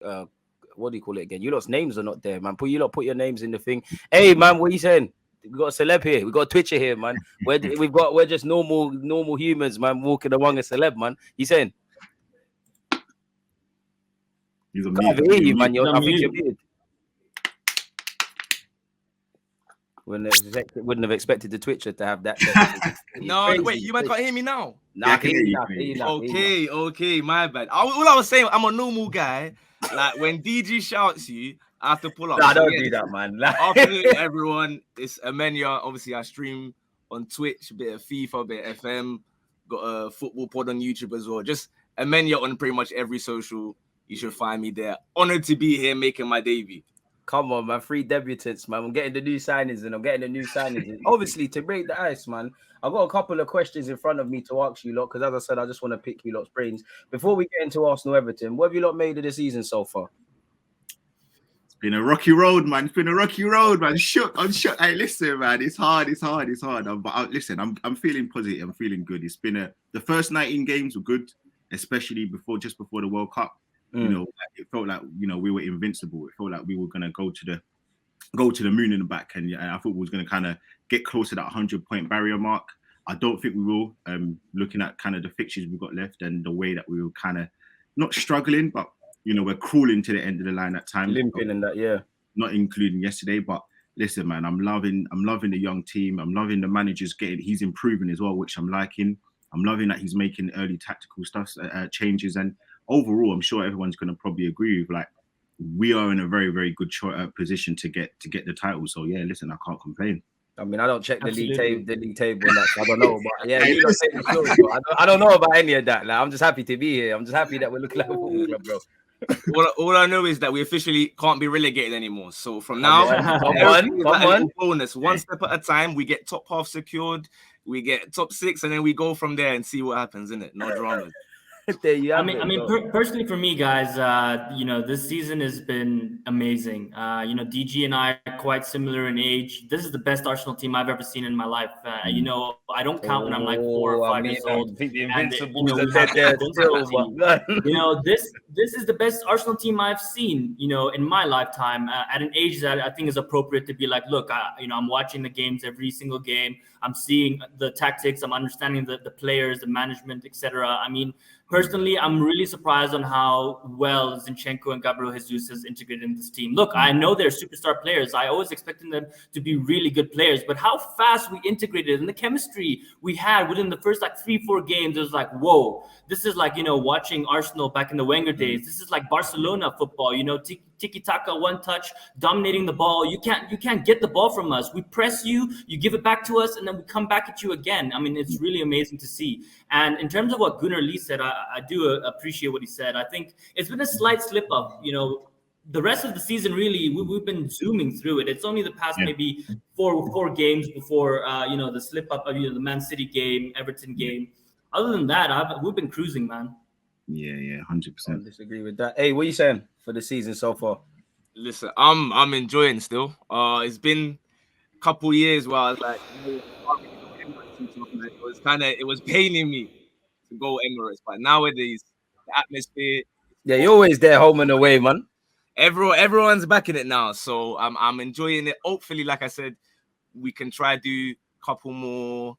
what do you call it again? You lot's names are not there, man. Put your names in the thing. Hey, man, what are you saying? We got a celeb here. We got a Twitcher here, man. We're just normal humans, man, walking among a celeb, man. You saying? He's a Can't mute. hear you, man. I think mute. you're muted. Wouldn't have expected the Twitcher to have that. No, crazy. wait, you might can't hear me now. Nah, Yeah, I can hear you now. Okay, my bad. All I was saying, I'm a normal guy. Like when DG shouts you, I have to pull up. Nah, don't do that, man. Afternoon, everyone. It's Amenya. Obviously, I stream on Twitch, a bit of FIFA, a bit of FM. Got a football pod on YouTube as well. Just Amenya on pretty much every social. You should find me there. Honored to be here making my debut. Come on, man. 3 debutants, man. I'm getting the new signings and obviously, to break the ice, man, I've got a couple of questions in front of me to ask you lot, because as I said, I just want to pick you lot's brains. Before we get into Arsenal Everton, what have you lot made of the season so far? It's been a rocky road, man. Shook. Hey, listen, man. It's hard. But listen, I'm feeling positive. I'm feeling good. It's been the first 19 games were good, especially just before the World Cup. You know, it felt like, you know, we were invincible. It felt like we were gonna go to the moon and back, and I thought we was gonna kind of get close to that 100-point barrier mark. I don't think we will. Looking at kind of the fixtures we've got left and the way that we were kind of not struggling, but you know, we're crawling to the end of the line at times. Limping and that, yeah. Not including yesterday, but listen, man, I'm loving the young team. I'm loving the managers he's improving as well, which I'm liking. I'm loving that he's making early tactical stuff, changes, and overall, I'm sure everyone's going to probably agree with, like, we are in a very, very good position to get the title. So yeah, listen, I can't complain. I mean, I don't check the league table, and that, so I don't know. But yeah, you don't say the story, bro. I don't know about any of that. Like, I'm just happy to be here. I'm just happy that we're looking like a football club, bro. All I know is that we officially can't be relegated anymore. So from now, bonus, one step at a time. We get top half secured, we get top 6, and then we go from there and see what happens, innit? No dramas. Personally for me, guys, you know, this season has been amazing. You know, DG and I are quite similar in age. This is the best Arsenal team I've ever seen in my life. You know, I don't count when I'm like 4 or 5 years old. The Invincibles you know, this is the best Arsenal team I've seen, you know, in my lifetime, at an age that I think is appropriate to be like, look, I'm watching the games every single game. I'm seeing the tactics. I'm understanding the players, the management, etc. I mean, personally, I'm really surprised on how well Zinchenko and Gabriel Jesus has integrated in this team. Look, I know they're superstar players. I always expected them to be really good players, but how fast we integrated and the chemistry we had within the first like 3-4 games, it was like, whoa, this is like, you know, watching Arsenal back in the Wenger days. This is like Barcelona football, you know, tiki-taka, one touch, dominating the ball. You can't get the ball from us. We press you, you give it back to us, and then we come back at you again. I mean, it's really amazing to see. And in terms of what Gunnar Lee said, I do appreciate what he said. I think it's been a slight slip up, you know. The rest of the season, really, we've been zooming through it. It's only the past maybe four games before, you know, the slip up of, you know, the Man City game, Everton game. Other than that, we've been cruising, man. Yeah, 100%. I disagree with that. Hey, what are you saying for the season so far? Listen, I'm enjoying still. It's been a couple years where I was like, it was paining me to go Emirates, but nowadays the atmosphere. Yeah, you're always there, home and away, man. Everyone's back in it now, so I'm enjoying it. Hopefully, like I said, we can try to do a couple more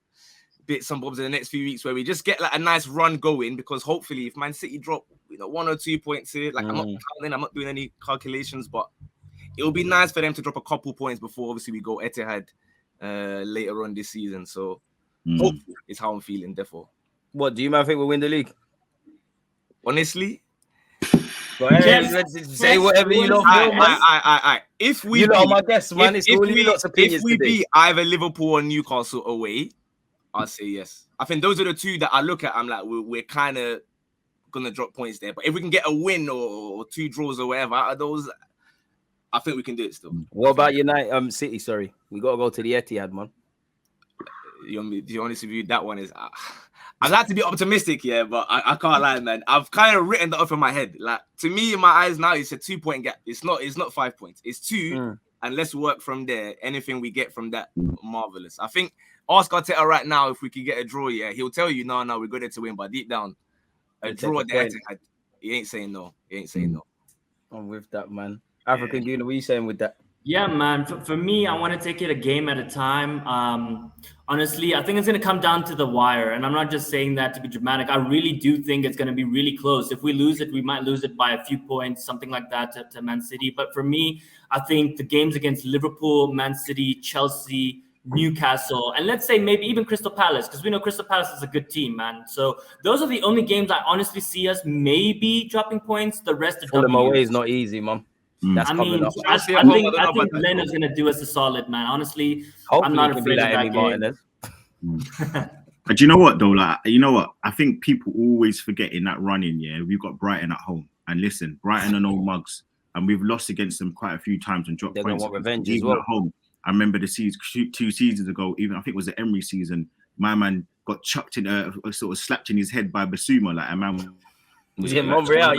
bits and bobs in the next few weeks where we just get like a nice run going, because hopefully if Man City drop, you know, 1 or 2 points here, like I'm not doing any calculations, but it'll be nice for them to drop a couple points before obviously we go Etihad later on this season. So hopefully is how I'm feeling. Therefore, what do you man think we'll win the league? Honestly, say whatever you know. If we, you know, my guess, man, it's all you lot's opinions. If we beat either Liverpool or Newcastle away, I'll say yes. I think those are the two that I look at. I'm like, we're kind of gonna drop points there. But if we can get a win or 2 draws or whatever out of those, I think we can do it still. What about United? City, sorry, we gotta go to the Etihad, man. To be honest with you, that one is. I'd like to be optimistic, yeah, but I can't lie, man. I've kind of written that off in my head. Like, to me, in my eyes now, it's a 2-point gap. It's not 5 points. It's 2, and let's work from there. Anything we get from that, marvelous. I think ask Arteta right now if we could get a draw. Yeah, he'll tell you, no, we're good to win. But deep down, a draw at the Etihad, he ain't saying no. I'm with that, man. African Gooner, what are you saying with that? Yeah, man. For me, I want to take it a game at a time. Honestly, I think it's going to come down to the wire. And I'm not just saying that to be dramatic. I really do think it's going to be really close. If we lose it, we might lose it by a few points, something like that to Man City. But for me, I think the games against Liverpool, Man City, Chelsea, Newcastle, and let's say maybe even Crystal Palace, because we know Crystal Palace is a good team, man. So those are the only games I honestly see us maybe dropping points. The rest of Fulham away is not easy, man. That's coming up. I think Leonard's gonna do us a solid, man. Honestly, hopefully I'm not afraid of that game. But do you know what though? Like, you know what? I think people always forget in that running. Yeah, we've got Brighton at home, and listen, Brighton are no mugs, and we've lost against them quite a few times and dropped points. Want revenge even as well. At home. I remember the season 2 seasons ago. Even I think it was the Emery season. My man got chucked in, sort of slapped in his head by Basuma. Like a man. Montreal.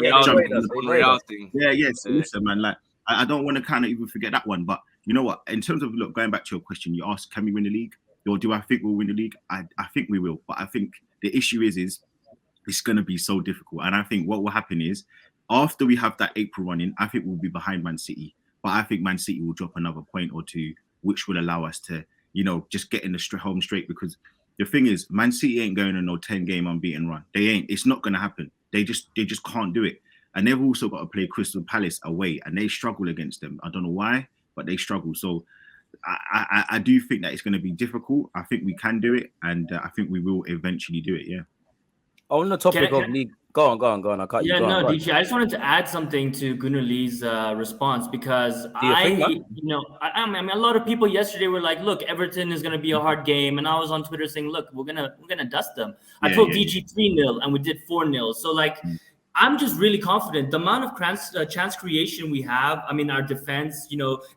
So listen, man. Like I don't want to kind of even forget that one. But you know what? In terms of going back to your question, you asked, can we win the league? Or do I think we'll win the league? I think we will. But I think the issue is it's going to be so difficult. And I think what will happen is after we have that April running, I think we'll be behind Man City. But I think Man City will drop another point or two, which will allow us to, just get in the home straight. Because the thing is, Man City ain't going on no 10-game unbeaten run. They ain't. It's not going to happen. They just can't do it. And they've also got to play Crystal Palace away, and they struggle against them. I don't know why, but they struggle. So I do think that it's going to be difficult. I think we can do it, and I think we will eventually do it. Yeah. On the topic of league, go on. I cut you. DJ, I just wanted to add something to Gooner Lee's response, because I mean, a lot of people yesterday were like, "Look, Everton is going to be a hard game," and I was on Twitter saying, "Look, we're gonna dust them." I told DG 3-0, and we did 4-0. So like. I'm just really confident. The amount of chance creation we have, I mean, our defense,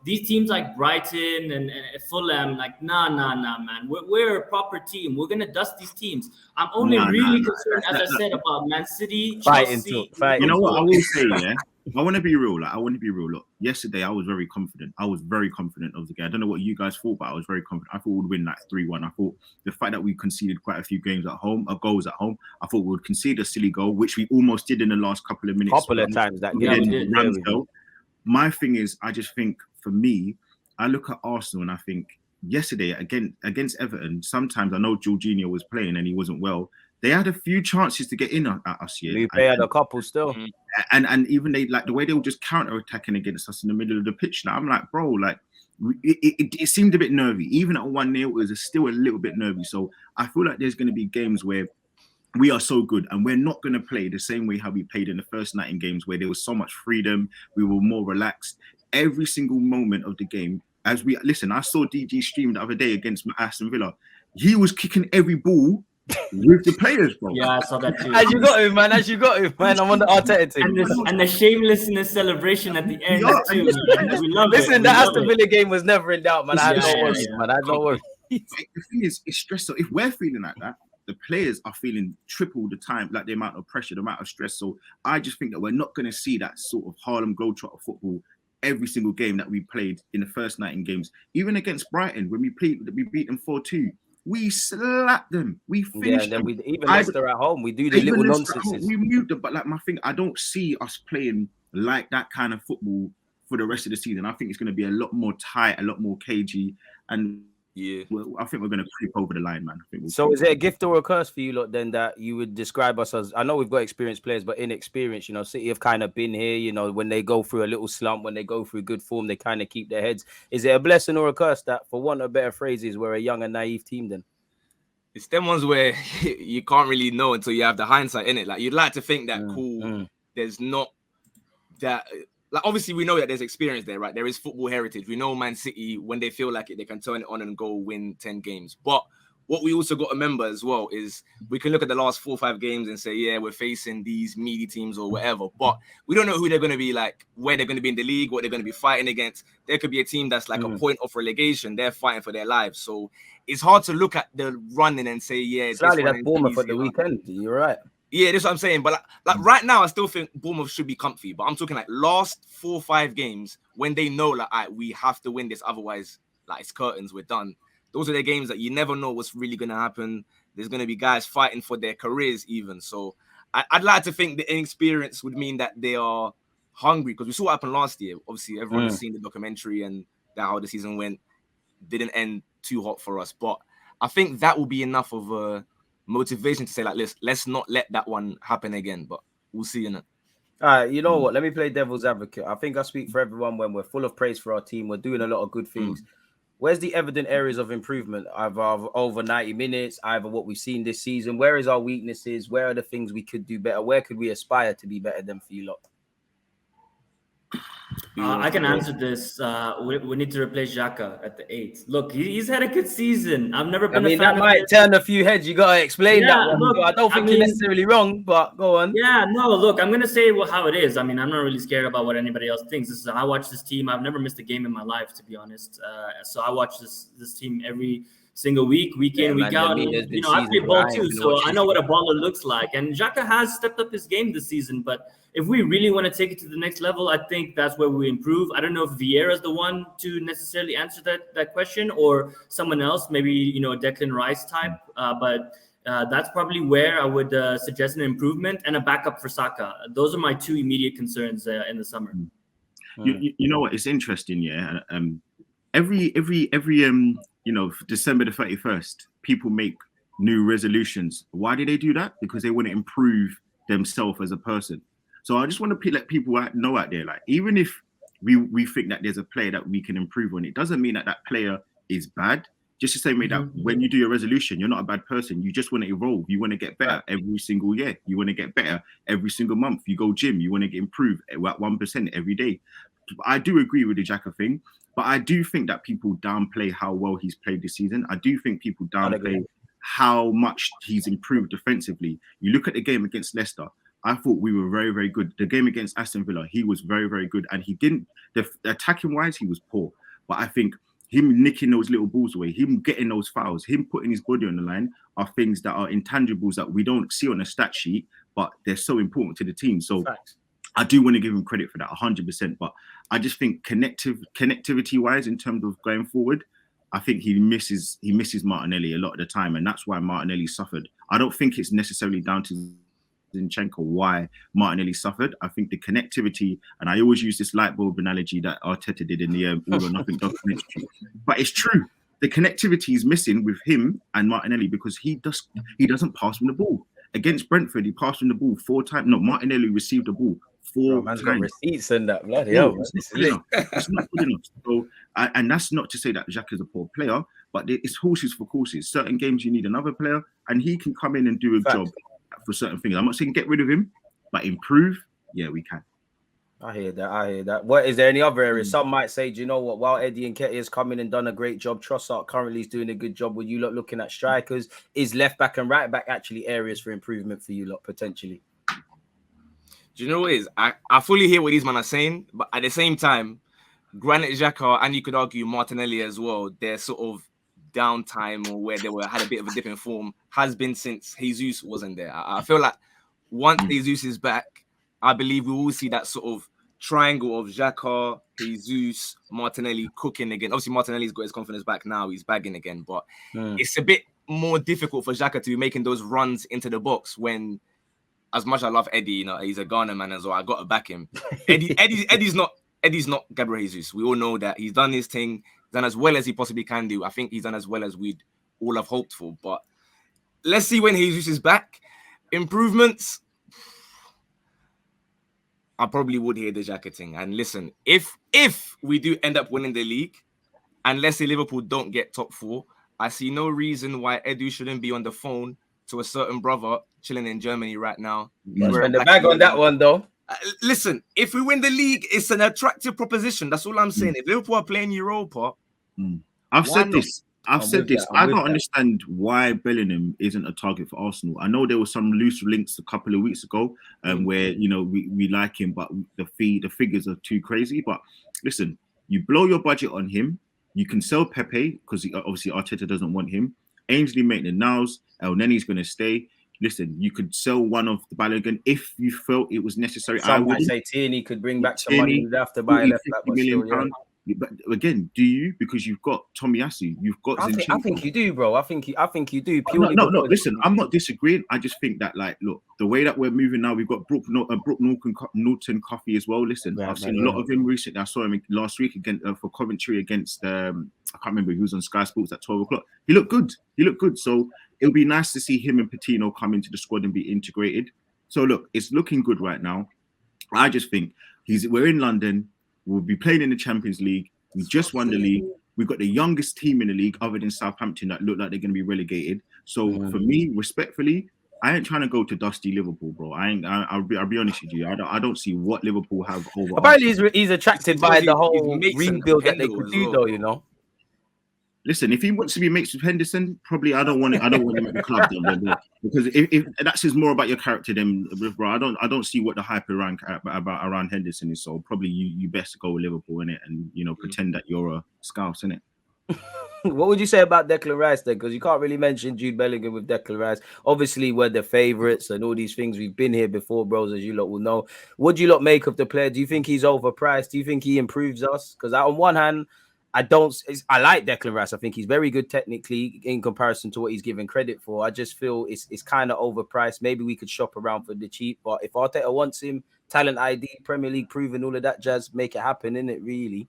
these teams like Brighton and Fulham, like, nah, man. We're a proper team. We're going to dust these teams. I'm only concerned, as I said, about Man City, Chelsea. You know what I will say, yeah? I want to be real. Look, yesterday I was very confident. of the game. I don't know what you guys thought, but I was very confident. I thought we would win like 3-1. I thought the fact that we conceded quite a few goals at home, I thought we would concede a silly goal, which we almost did in the last couple of minutes. Times that game. My thing is, I just think for me, I look at Arsenal and I think yesterday against Everton, sometimes I know Jorginho was playing and he wasn't well. They had a few chances to get in at us here. They had a couple still. And even they, like the way they were just counter-attacking against us in the middle of the pitch. Now I'm like, bro, like it seemed a bit nervy. Even at 1-0, it was still a little bit nervy. So I feel like there's going to be games where we are so good and we're not going to play the same way how we played in the first night in games where there was so much freedom. We were more relaxed. Every single moment of the game, I saw DG stream the other day against Aston Villa. He was kicking every ball with the players, bro. Yeah, I saw that too. As you got him, man. I'm on the Arteta team. And the shamelessness celebration at the end too. We love Listen, the Aston Villa game was never in doubt, man. I had no worries, man. I had no worries. The thing is, it's stressful. If we're feeling like that, the players are feeling triple the time, like the amount of pressure, the amount of stress. So I just think that we're not going to see that sort of Harlem Globetrotter football every single game that we played in the first night in games. Even against Brighton, when we beat them 4-2. We slapped them. We finished them. Even Leicester at home, we do the little nonsense. We moved them, but like my thing, I don't see us playing like that kind of football for the rest of the season. I think it's going to be a lot more tight, a lot more cagey, and I think we're going to creep over the line, man. So is it a gift or a curse for you lot then that you would describe us as? I know we've got experienced players, but inexperienced. City have kind of been here. When they go through a little slump, when they go through good form, they kind of keep their heads. Is it a blessing or a curse that, for want of better phrases, we're a young and naive team then? It's them ones where you can't really know until you have the hindsight in it. Like, you'd like to think that there's not that. Like, obviously, we know that there's experience there, right? There is football heritage. We know Man City, when they feel like it, they can turn it on and go win 10 games. But what we also got to remember as well is we can look at the last 4 or 5 games and say, yeah, we're facing these meaty teams or whatever. But we don't know who they're going to be, like, where they're going to be in the league, what they're going to be fighting against. There could be a team that's like a point of relegation. They're fighting for their lives. So it's hard to look at the running and say, yeah, slightly that's Bournemouth at the weekend. You're right. Yeah, that's what I'm saying. But like right now, I still think Bournemouth should be comfy. But I'm talking like last 4 or 5 games when they know like, all right, we have to win this. Otherwise, like, it's curtains, we're done. Those are the games that you never know what's really going to happen. There's going to be guys fighting for their careers even. So I'd like to think the inexperience would mean that they are hungry, because we saw what happened last year. Obviously, everyone has seen the documentary and how the season went. Didn't end too hot for us, but I think that will be enough of a motivation to say, like, let's not let that one happen again. But we'll see in it. All right, you know what? Let me play devil's advocate. I think I speak for everyone when we're full of praise for our team. We're doing a lot of good things. Where's the evident areas of improvement? Either over 90 minutes, either what we've seen this season. Where is our weaknesses? Where are the things we could do better? Where could we aspire to be better than for you lot? I can answer this. We need to replace Xhaka at the 8. Look, he's had a good season. I've never been a fan that might turn a few heads. You got to explain that one. Look, I don't think you're necessarily wrong, but go on. Yeah, no, look, I'm going to say how it is. I mean, I'm not really scared about what anybody else thinks. I watch this team. I've never missed a game in my life, to be honest. So I watch this team every single week in, week out. And, I play ball too, so I know what a baller looks like. And Xhaka has stepped up his game this season, but if we really want to take it to the next level, I think that's where we improve. I don't know if Vieira's the one to necessarily answer that question, or someone else, maybe, a Declan Rice type. But that's probably where I would suggest an improvement and a backup for Saka. Those are my 2 immediate concerns in the summer. You know what? It's interesting, yeah. Every December the 31st, people make new resolutions. Why do they do that? Because they want to improve themselves as a person. So I just want to let people know out there, like, even if we think that there's a player that we can improve on, it doesn't mean that player is bad. Just the same way that when you do your resolution, you're not a bad person. You just want to evolve. You want to get better every single year. You want to get better every single month. You go gym. You want to get improved at 1% every day. I do agree with the Xhaka thing, but I do think that people downplay how well he's played this season. I do think people downplay how much he's improved defensively. You look at the game against Leicester. I thought we were very, very good. The game against Aston Villa, he was very, very good. And he didn't, the attacking wise, he was poor. But I think him nicking those little balls away, him getting those fouls, him putting his body on the line are things that are intangibles that we don't see on a stat sheet, but they're so important to the team. So I do want to give him credit for that 100%. But I just think connectivity wise, in terms of going forward, I think he misses Martinelli a lot of the time. And that's why Martinelli suffered. I don't think it's necessarily down to Zinchenko why Martinelli suffered. I think the connectivity, and I always use this light bulb analogy that Arteta did in the All or Nothing documentary, but it's true. The connectivity is missing with him and Martinelli because he doesn't pass from the ball. Against Brentford, he passed from the ball 4 times. No, Martinelli received the ball 4 times. Got receipts and that, bloody hell. It's not good enough. So, and that's not to say that Xhaka is a poor player, but it's horses for courses. Certain games you need another player, and he can come in and do a job for certain things. I'm not saying get rid of him, but improve. Yeah, we can. I hear that. What is there any other areas? Some might say, do you know what? While Eddie and Ketty has come in and done a great job, Trossard currently is doing a good job. With you lot looking at strikers, is left back and right back actually areas for improvement for you lot potentially? Do you know what it is? I fully hear what these men are saying, but at the same time, Granit Xhaka and you could argue Martinelli as well, their sort of downtime or where they had a bit of a dip in form has been since Jesus wasn't there. I feel like once Jesus is back, I believe we will see that sort of triangle of Xhaka, Jesus, Martinelli cooking again. Obviously, Martinelli's got his confidence back now. He's bagging again, but it's a bit more difficult for Xhaka to be making those runs into the box when, as much as I love Eddie, he's a Ghana man as well. I got to back him. Eddie's not Gabriel Jesus. We all know that he's done his thing, done as well as he possibly can do. I think he's done as well as we'd all have hoped for. But let's see when Jesus is back. Improvements, I probably would hear the Xhaka thing. And listen, if we do end up winning the league, and let's say Liverpool don't get top 4, I see no reason why Edu shouldn't be on the phone to a certain brother chilling in Germany right now. Spend the bag on that one, though. Listen, if we win the league, it's an attractive proposition. That's all I'm saying. If Liverpool are playing Europa, I've said this. I don't understand why Bellingham isn't a target for Arsenal. I know there were some loose links a couple of weeks ago, where we like him, but the figures are too crazy. But listen, you blow your budget on him. You can sell Pepe because obviously Arteta doesn't want him. Ainsley Maitland-Niles, El Nenny's going to stay. Listen, you could sell one of the Balogun if you felt it was necessary. Some might say Tierney could bring back some money. You'd have to buy a left back, but still, But again, do you? Because you've got Tomiyasu, you've got Zinchenko. I think you do, bro. I think you do. Purely no. Listen, I'm not disagreeing. I just think that, like, look, the way that we're moving now, we've got Brooke Norton Coffey as well. Listen, I've seen a lot of him recently. I saw him last week again for Coventry against I can't remember. He was on Sky Sports at 12 o'clock. He looked good. So it'll be nice to see him and Patino come into the squad and be integrated. So look, it's looking good right now. I just think we're in London. We'll be playing in the Champions League. We just won the league. We've got the youngest team in the league, other than Southampton, that look like they're going to be relegated. So for me, respectfully, I ain't trying to go to dusty Liverpool, bro. I'll be honest with you. I don't see what Liverpool have over. Apparently, he's attracted by the whole rebuild that they could do, though. You know. Listen, if he wants to be mates with Henderson, probably I don't want him at the club, then, because if that says more about your character than, bro. I don't see what the hype around Henderson is. So probably you best go with Liverpool in it, and pretend that you're a Scouse in it. What would you say about Declan Rice then? Because you can't really mention Jude Bellingham with Declan Rice. Obviously, we're the favourites and all these things. We've been here before, bros, as you lot will know. What do you lot make of the player? Do you think he's overpriced? Do you think he improves us? Because on one hand, I like Declan Rice. I think he's very good technically in comparison to what he's given credit for. I just feel it's kind of overpriced. Maybe we could shop around for the cheap. But if Arteta wants him, talent ID, Premier League proven, all of that jazz, make it happen, innit, really?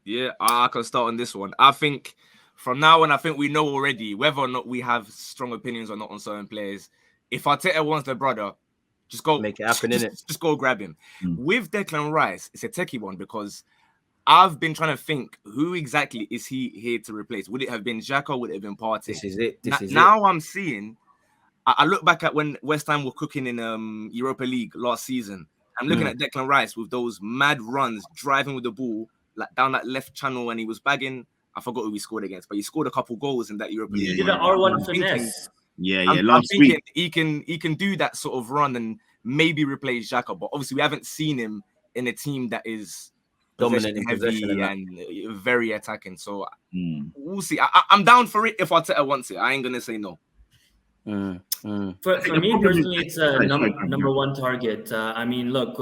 Yeah, I can start on this one. I think from now on, I think we know already whether or not we have strong opinions or not on certain players. If Arteta wants their brother, just go make it happen, innit? Just go grab him. With Declan Rice, it's a techie one because I've been trying to think who exactly is he here to replace. Would it have been Xhaka? Would it have been Partey? This is it. Now I'm seeing. I look back at when West Ham were cooking in Europa League last season. I'm looking at Declan Rice with those mad runs, driving with the ball like down that left channel, and he was bagging. I forgot who he scored against, but he scored a couple goals in that Europa League. He did an R1 finesse. I'm thinking he can do that sort of run and maybe replace Xhaka. But obviously, we haven't seen him in a team that is dominant in possession and very attacking. So we'll see. I'm down for it if Arteta wants it. I ain't gonna say no. For me personally, it's a number one target. I mean, look,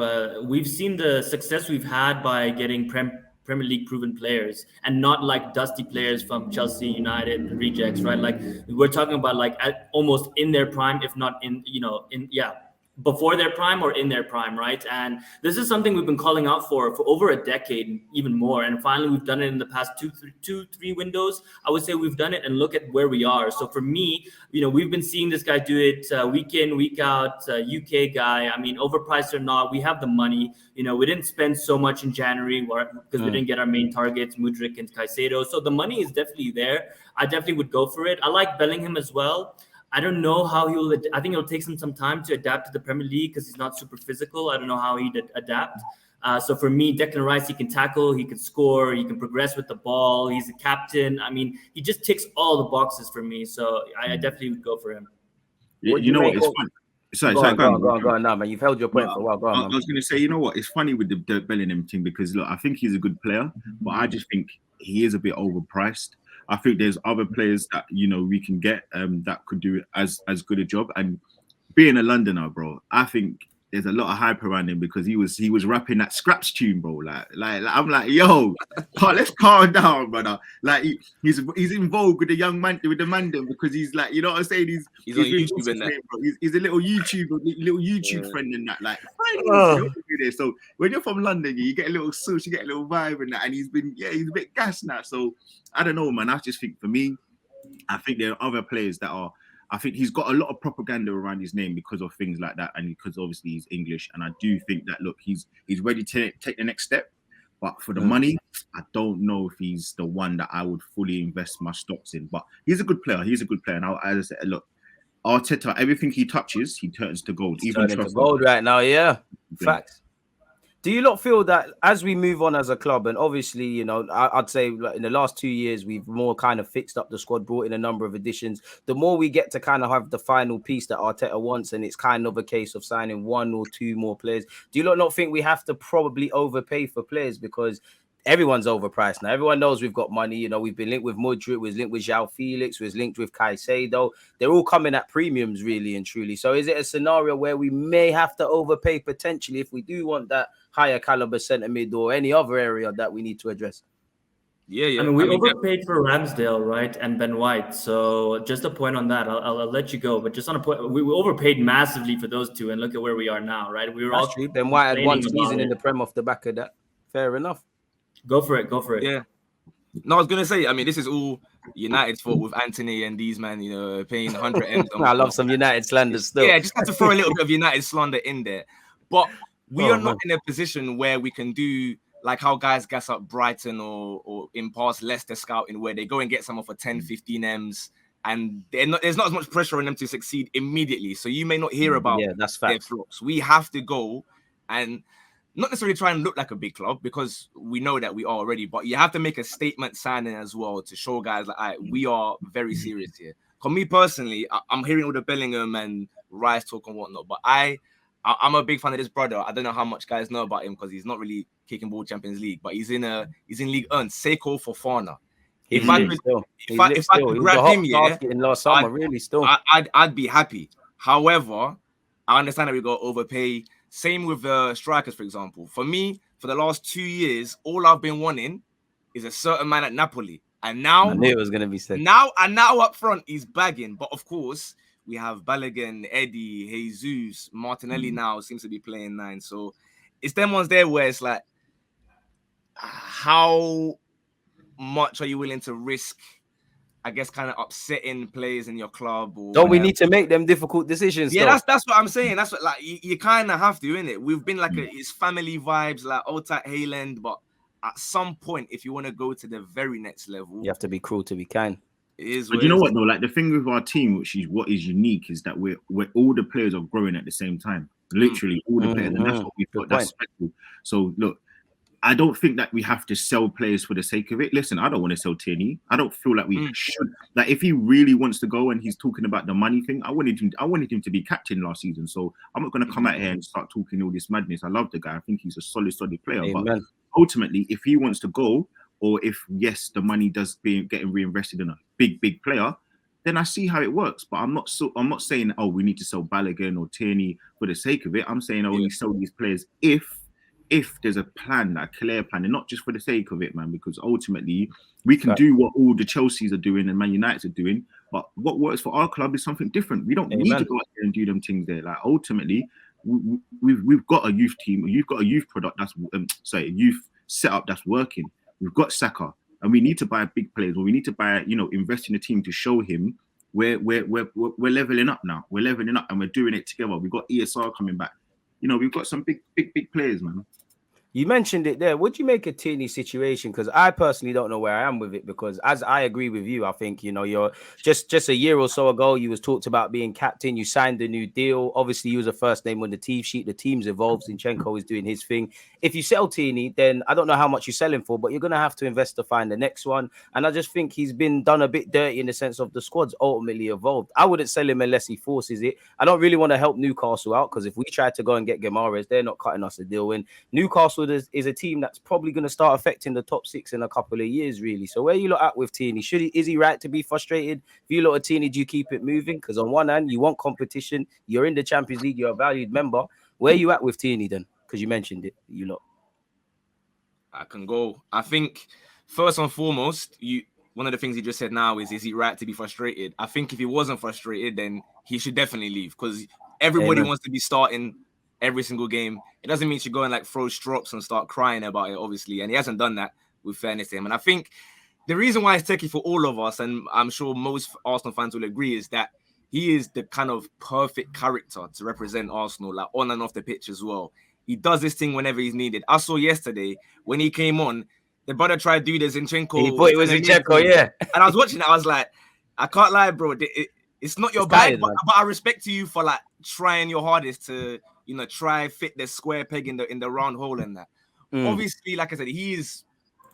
we've seen the success we've had by getting Premier League proven players and not like dusty players from Chelsea, United, rejects, right? Like we're talking about like almost in their prime, if not before their prime or in their prime, right? And this is something we've been calling out for over a decade, even more. And finally, we've done it in the past three windows. I would say we've done it, and look at where we are. So for me, we've been seeing this guy do it week in, week out, UK guy. I mean, overpriced or not, we have the money. We didn't spend so much in January because we didn't get our main targets, Mudryk and Caicedo. So the money is definitely there. I definitely would go for it. I like Bellingham as well. I don't know how I think it'll take him some time to adapt to the Premier League because he's not super physical. I don't know how he'd adapt. So for me, Declan Rice, he can tackle, he can score, he can progress with the ball. He's a captain. I mean, he just ticks all the boxes for me. So I definitely would go for him. What? It's fun. Sorry, go on now, man. You've held your point for a while. Go on, man. I was going to say, you know what? It's funny with the Bellingham thing because, look, I think he's a good player, but I just think he is a bit overpriced. I think there's other players that we can get that could do as good a job. And being a Londoner, bro, I think there's a lot of hype around him because he was rapping that Scraps tune, bro. Like I'm like, yo, let's calm down, brother. Like he's involved with the young man, with the Mandem, because he's like, you know what I'm saying? He's on YouTube and that. He's a little YouTube friend and that. Like, so when you're from London, you get a little swoosh, you get a little vibe and that. And he's a bit gassed now. So I don't know, man. I just think for me, I think there are other players that are. I think he's got a lot of propaganda around his name because of things like that, and because obviously he's English. And I do think that, look, he's ready to take the next step. But for the money, I don't know if he's the one that I would fully invest my stocks in. But he's a good player. And as I said, look, Arteta, everything he touches, he turns to gold. He's turning to gold right now, yeah. Facts. Do you not feel that as we move on as a club, and obviously, I'd say like in the last 2 years, we've more kind of fixed up the squad, brought in a number of additions. The more we get to kind of have the final piece that Arteta wants, and it's kind of a case of signing one or two more players. Do you not think we have to probably overpay for players because everyone's overpriced now. Everyone knows we've got money. You know, we've been linked with Mudryk, we've linked with João Felix, we've linked with Caicedo. They're all coming at premiums, really and truly. So is it a scenario where we may have to overpay potentially if we do want that higher caliber centre mid or any other area that we need to address? Yeah. I mean, we overpaid for Ramsdale, right, and Ben White. So just a point on that. I'll let you go, but just on a point, we overpaid massively for those two, and look at where we are now, right? We were all cheap. Ben White had one season in the Prem off the back of that. Fair enough. Go for it. Yeah. No, I was gonna say. I mean, this is all United's fault with Anthony and these men. You know, paying 100 M's. I love some United slander still. Yeah, just have to throw a little bit of United slander in there, but we are not in a position where we can do like how guys gas up Brighton or in past Leicester scouting, where they go and get someone for 10, 15 M's, and there's not as much pressure on them to succeed immediately. So you may not hear about their flops. We have to go and not necessarily try and look like a big club, because we know that we are already, but you have to make a statement signing as well to show guys like, we are very serious here. For me personally, I'm hearing all the Bellingham and Rice talk and whatnot, but I'm a big fan of this brother. I don't know how much guys know about him because he's not really kicking ball Champions League, but he's in League 1. Seiko Fofana. If I could grab him, in last summer, really still, I'd be happy. However, I understand that we got to overpay. Same with strikers, for example. For me, for the last 2 years, all I've been wanting is a certain man at Napoli, and now I knew it was going to be said. Now up front, he's bagging, but of course. We have Balogun, Eddie, Jesus, Martinelli now seems to be playing 9. So it's them ones there where it's like, how much are you willing to risk, I guess, kind of upsetting players in your club? Or don't we need to make them difficult decisions? Yeah, that's what I'm saying. That's what, like, you kind of have to, innit? We've been like it's family vibes, like old type Hayland, but at some point, if you want to go to the very next level, you have to be cruel to be kind. But you know what though? Like the thing with our team, which is what is unique, is that we're all the players are growing at the same time. Literally all the players, and that's what we've got. That's special. So look, I don't think that we have to sell players for the sake of it. Listen, I don't want to sell Tierney. I don't feel like we should. Like if he really wants to go and he's talking about the money thing, I wanted him to be captain last season. So I'm not going to come out here and start talking all this madness. I love the guy. I think he's a solid player. Amen. But ultimately, if he wants to go, or if the money does getting reinvested in a big player, then I see how it works. But I'm not saying we need to sell Balogun or Tierney for the sake of it. I'm saying only sell these players if there's a plan, a clear plan, and not just for the sake of it, man. Because ultimately we can do what all the Chelseas are doing and Man United are doing, but what works for our club is something different. We don't need to go out there and do them things there. Like ultimately, we've got a youth team. You've got a youth product that's a youth setup that's working. We've got Saka, and we need to buy big players, or we need to buy, invest in a team to show him we're leveling up now. We're leveling up, and we're doing it together. We've got ESR coming back. We've got some big players, man. You mentioned it there. What do you make of Tierney's situation? Because I personally don't know where I am with it. Because as I agree with you, I think you're just a year or so ago, you was talked about being captain. You signed a new deal. Obviously, you was a first name on the team sheet. The team's evolved. Zinchenko is doing his thing. If you sell Tierney, then I don't know how much you sell him for, but you're gonna have to invest to find the next one. And I just think he's been done a bit dirty in the sense of the squad's ultimately evolved. I wouldn't sell him unless he forces it. I don't really want to help Newcastle out, because if we try to go and get Guimaraes, they're not cutting us a deal. And Newcastle is a team that's probably going to start affecting the top 6 in a couple of years, really. So where you look at with Tierney, is he right to be frustrated? If you look at Tierney, do you keep it moving? Because on one hand, you want competition, you're in the Champions League, you're a valued member. Where you at with Tierney then? Because you mentioned it, you lot. I can go. I think first and foremost, one of the things he just said now is he right to be frustrated? I think if he wasn't frustrated, then he should definitely leave, because everybody wants to be starting every single game. It doesn't mean you should go and like throw strops and start crying about it, obviously. And he hasn't done that, with fairness to him. And I think the reason why it's tricky for all of us, and I'm sure most Arsenal fans will agree, is that he is the kind of perfect character to represent Arsenal, like on and off the pitch as well. He does this thing whenever he's needed. I saw yesterday when he came on, the brother tried to do the Zinchenko. He thought it was Zinchenko, yeah. And I was watching it, I was like, I can't lie, bro. It's not your bag, but I respect you for like trying your hardest to, try fit the square peg in the round hole and that. Obviously, like I said, he is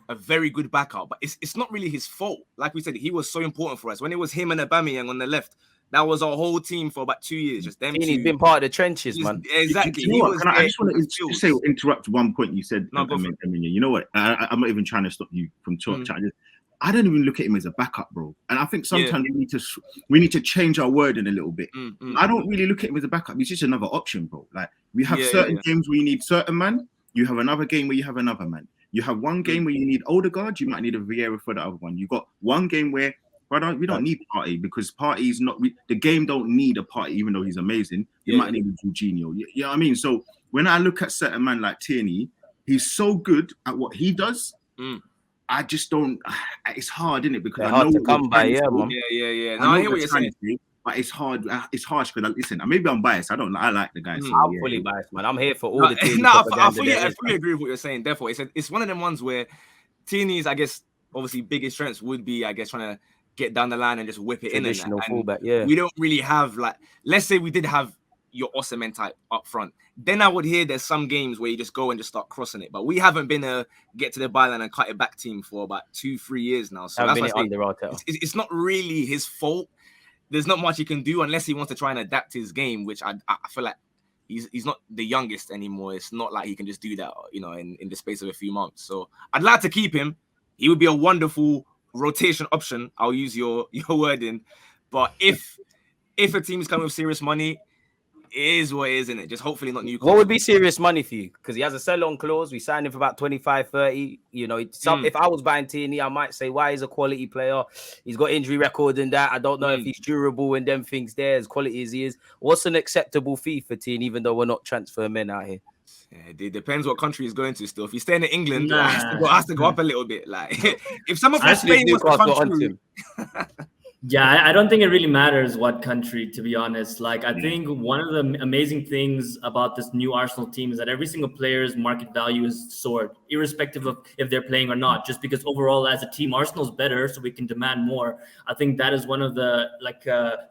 a very good backup, but it's not really his fault. Like we said, he was so important for us. When it was him and Aubameyang on the left, That was our whole team for about 2 years. Just them. He's been part of the trenches, man. Exactly. You know what? I just want to say, interrupt one point you said. No, go for it. You know what? I'm not even trying to stop you from talking. I don't even look at him as a backup, bro. And I think sometimes we need to change our wording a little bit. I don't really look at him as a backup. He's just another option, bro. Like we have certain games where you need certain man. You have another game where you have another man. You have one game where you need Odegaard. You might need a Vieira for the other one. You got one game where we don't need Partey because Partey is not. The game don't need a Partey, even though he's amazing. You might need a Jorginho. You know what I mean? So when I look at certain man like Tierney, he's so good at what he does. I just don't. It's hard, isn't it? Because I know to come by. Yeah. No, I hear what you're saying. But it's hard. It's harsh because listen. Maybe I'm biased. I like the guys. I'm fully biased, man. I'm here for all the teams. I fully agree with what you're saying. Therefore, it's one of them ones where Tierney's, I guess, obviously biggest strengths would be, I guess, trying to get down the line and just whip it in. Traditional fullback. Yeah. We don't really have let's say we did have your Osimhen type up front. Then I would hear there's some games where you just go and just start crossing it. But we haven't been a get to the byline and cut it back team for about 2-3 years now. So that's why it's not really his fault. There's not much he can do unless he wants to try and adapt his game, which I feel like he's not the youngest anymore. It's not like he can just do that, in the space of a few months. So I'd like to keep him. He would be a wonderful rotation option. I'll use your wording. But if a team is coming with serious money, it is what it is, isn't it? Just hopefully not Newcastle. What would be serious money for you? Because he has a sell-on clause. We signed him for about 25, 30. If I was buying Tierney, I might say, why he's a quality player. He's got injury record and that. I don't know if he's durable and them things there, as quality as he is. What's an acceptable fee for Tierney, even though we're not transfer men out here? Yeah, it depends what country he's going to still. If he's staying in England, it has to go up a little bit. Like, if someone from Spain wants to come through... Yeah, I don't think it really matters what country, to be honest. Like, I think one of the amazing things about this new Arsenal team is that every single player's market value is soared, irrespective of if they're playing or not. Just because overall, as a team, Arsenal's better, so we can demand more. I think that is one of the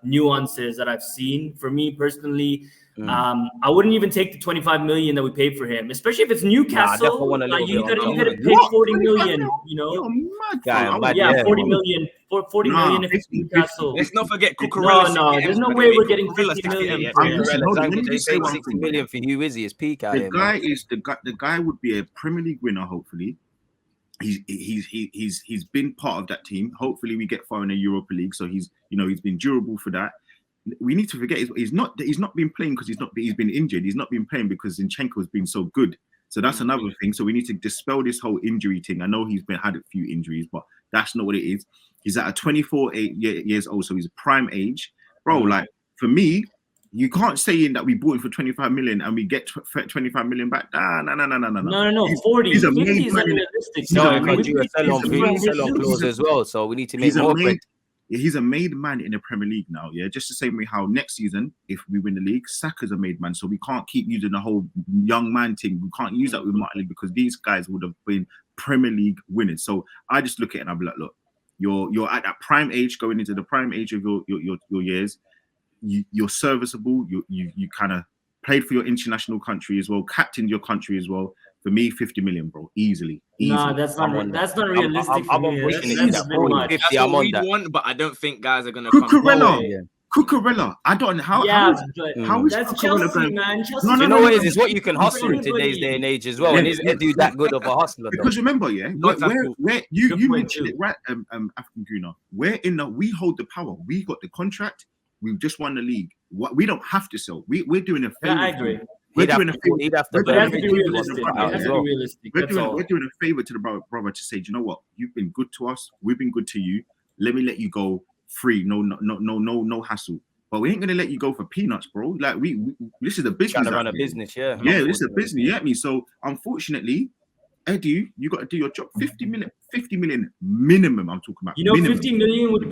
nuances that I've seen. For me personally, I wouldn't even take the 25 million that we paid for him, especially if it's Newcastle. You could have paid 40 million. Yeah, 40 million. 40 million if it's Newcastle. Let's not forget Cucurella. No, there's no way we're getting 50 million. They paid 60 million for Hugh Izzy. It's peak out here. The guy would be a Premier League winner. Hopefully, he's been part of that team. Hopefully, we get far in the Europa League. So he's been durable for that. We need to forget he's not been playing because he's been injured. He's not been playing because Zinchenko has been so good. So that's another thing. So we need to dispel this whole injury thing. I know he's had a few injuries, but that's not what it is. He's at a 24 years old, so he's a prime age, bro. Like for me, you can't say that we bought him for 25 million and we get 25 million back. No. 40. He's a 50 made is man. unrealistic. No, because you a sell-on clause as well. So we need to make more. He's a made man in the Premier League now, yeah. Just the same way how next season, if we win the league, Saka's a made man. So we can't keep using the whole young man thing. We can't use that with Martin because these guys would have been Premier League winners. So I just look at it and I'll be like, look, you're at that prime age, going into the prime age of your years. You're serviceable. You kind of played for your international country as well, captained your country as well. For me, 50 million, bro, easily. No, that's not realistic. I'm on that. 50, I'm on that. But I don't think guys are gonna come. Cucurella. I don't know how. Yeah, how is that's Cucurella Chelsea, man. Chelsea. You know what it is? It's what you can hustle in today's day and age as well. And isn't Edu that good of a hustler? Because remember, where you mentioned it, right? African Gooner, we hold the power. We got the contract. We've just won the league. We don't have to sell. We're doing a favor. Yeah, I agree. He'd have to be realistic. We're doing a favor to the brother to say, do you know what? You've been good to us. We've been good to you. Let me let you go free. No hassle. But we ain't gonna let you go for peanuts, bro. Like this is a business. Trying to run a business, yeah. Yeah, this is a business. You get me? So unfortunately, Edu, you got to do your job. 50 million minimum. I'm talking about. 50 million would